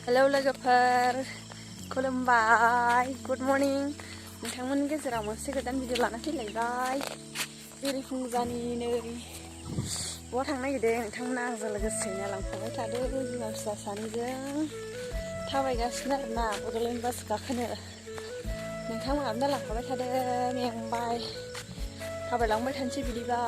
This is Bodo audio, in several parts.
Hello लोगोफोर खुलुमबाय गुड मर्निं नोंथांमोननि गेजेराव मोनसे गोदान भिडिअ लाना फैलायबाय बेरेफुंजानि नै बहा थांनो नागिरदों नोंथांमोना आंजों लोगोसे लांफाबाय थादों बिमा फिसा सानैजों थाबायगासिनो आरोना बड'लेण्ड बास गाखोनो नोंथांमोनाबो दा लांफाबाय थादों मेंबाय थाबायलांबाय थानोसै बिदिबा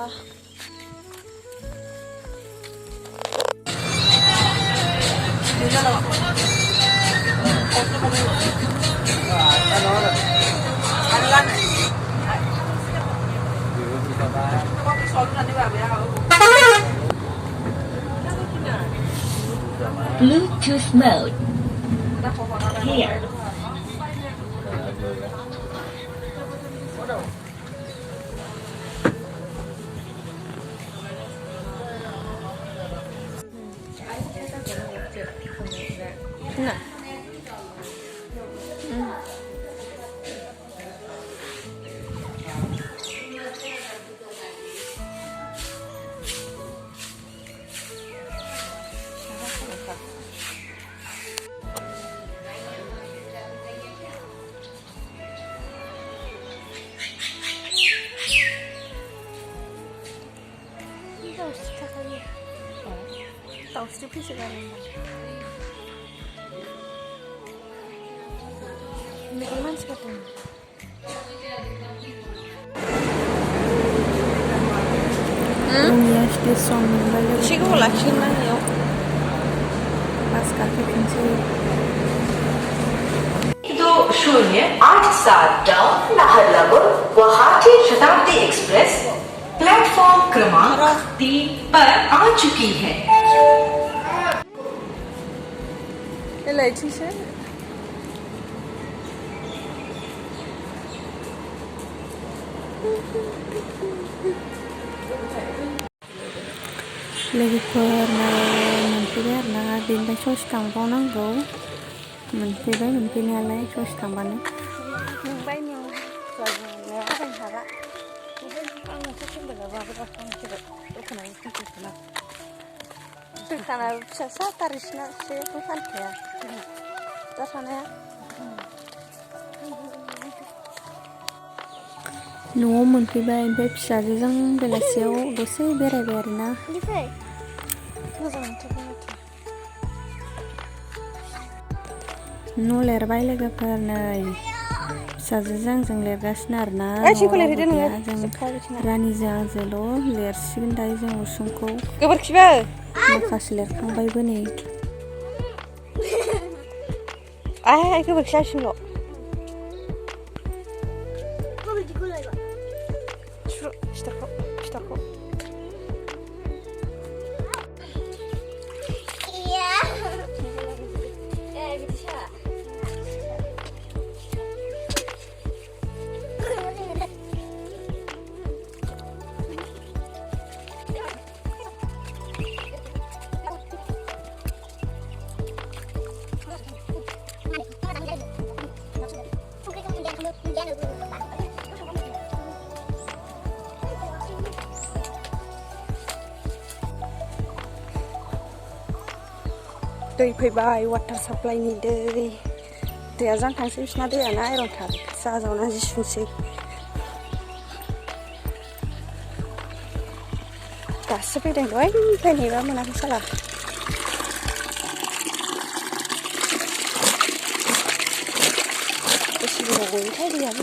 Bluetooth mode. Here. Nah. Tahu sedikit sekali. Ini gimana sekarang? Yes, this song is Siapa ulah Cina yo? pas kaki kunci. 2087 Naharlagun Guwahati Shatabdi express platform क्रमांक 3 पर आ चुकी है। Ini sih. लोगोफोर मोनफैबाय आरोना बेनिफ्राय ससे थांबावनांगौ मोनफैनायालाय ससे थांबानो मेंबाय थाबायनो हाला आङो सेकेन्ड बाबो गाखोनांसिगोन दखानाव फैफिनना दखाना फिसासा तारिसना जेबो फानखाया दा थानाया न'आव मोनफैबाय ओमफ्राय फिसाजोजों बेलासियाव दसे बेरायबाय आरोना मोजां मोनथारबाय न' लिरबाय लोगोफोर नै फिसाजोजों आंजों लिरगासिनो आरोना जों रानिजों आंजोंल' लिरसिगोन दायो जों उसुंखौ गोबोरखिबो माखासे लिरखांबायबो नै गोबोरखि जासिनल' फिथरखौ दै फैबाय वाटार साप्लाइनि दैया जांखांसै बिसिना दैयाना आइरनथार जाजावना जि सुनसै दासो फैदों दहायनिफ्राय नेबा मोनाखै साला बेसे गोबाव गयोथाय दैयाबो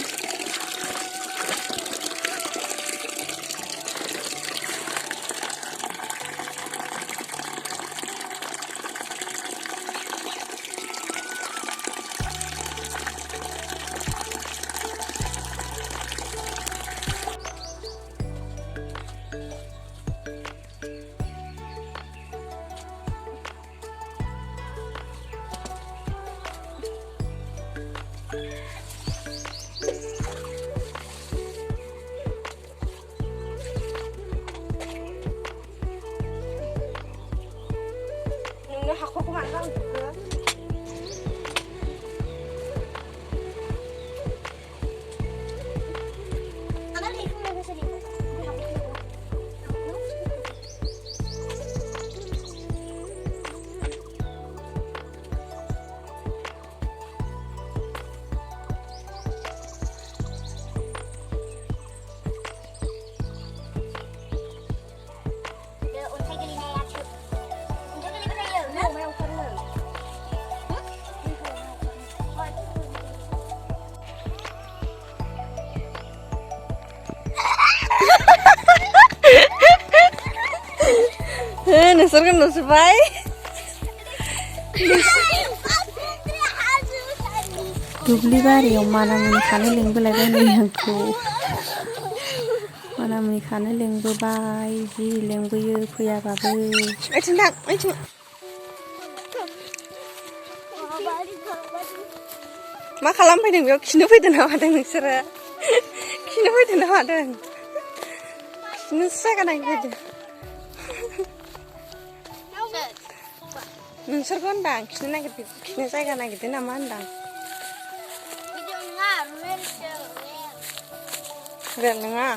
हाखरखौ मानो खालामजोबखो नोंसोरखौ नुजोब्बाय दुब्लि बारियाव मानामुनि खानो लिंबोलायबाय नै आंखौ मानामुनि खानो लिंबोबाय जि लिंबोयो फैयाबाबो ओइथिं थां ओइथिं मा खालामफैदों बेयाव खिनो फैदों ना मादों नोंसोरो खिनो फैदों ना मादों खिनोसो जायगा नागिरफैदों नोंसोरखौ होनदां खिनो जायगा नागिरदों नामा होनदां रेल नङा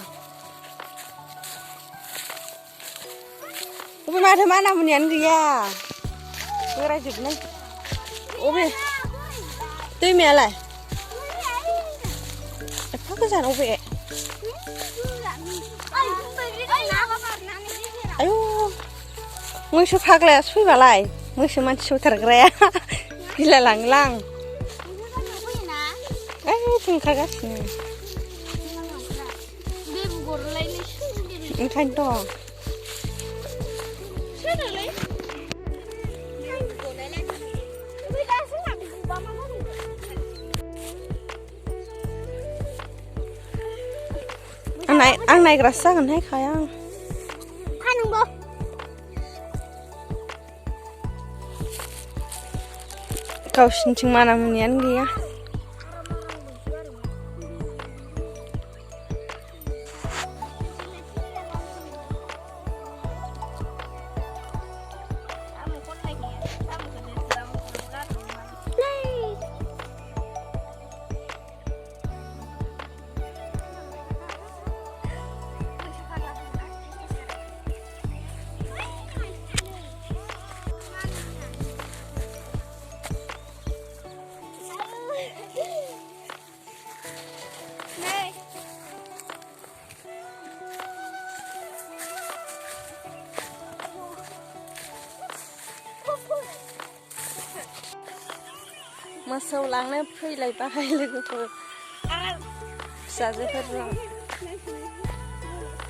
अबे माथो मानामुनियानो गैया बोरायजोबनाय अबे दैमायालाय एफा गोजान अबे आयु मैसो फाग्लायासो फैबालाय मैसो मानसि सौथारग्राया गिलाय लाङोलां ओइथिं ओंखारगासिनो ओंखायनोथ' आं नायग्रासो जागोनहाय खाया आं गावसिनिथिं मानामुनियानो गैया मोसौ लांनो फैलायबाय लोगोफोर फिसाजोफोरजों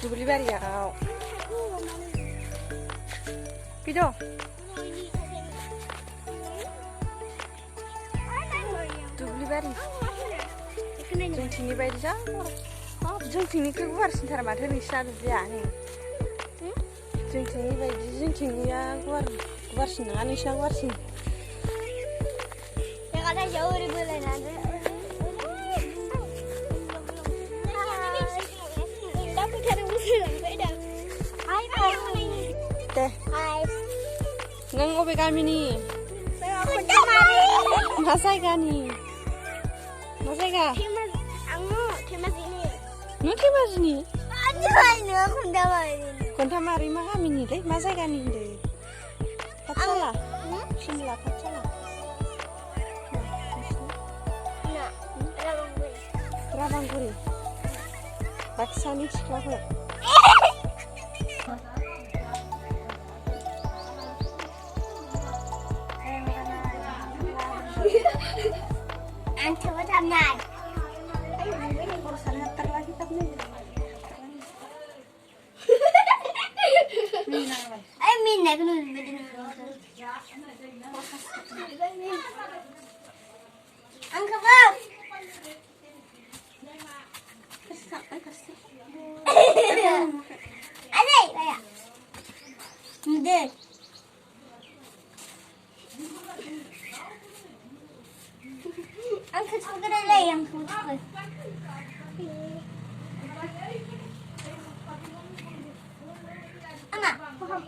दुब्लि बारियाव फैद' दुब्लि बारि जोंथिंनि बायदि जा जोंथिंनिखौ गुवारसिनथार माथो नोंसिना दुब्लिया जोंथिंनि बायदि जोंथिंनिया गुवारसिन नङा नोंसिना गुवारसिन दे नों अबे गामिनि मा जायगानि मा जायगा नों धेमाजिनि खन्थामारि मा गामिनिलै मा जायगानि होनदों पाठशाला सिमला पाठशाला राबांगुरि बाक्सानि सिख्लाफोर Anh thử thăm này. Em min này cái này ăn không không? Anh đây đây à? Đây. Ăn khơi không cái đây ăn không khơi. Ăn à? Không.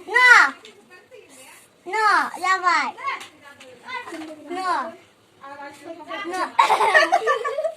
No, no, jabai. No, no.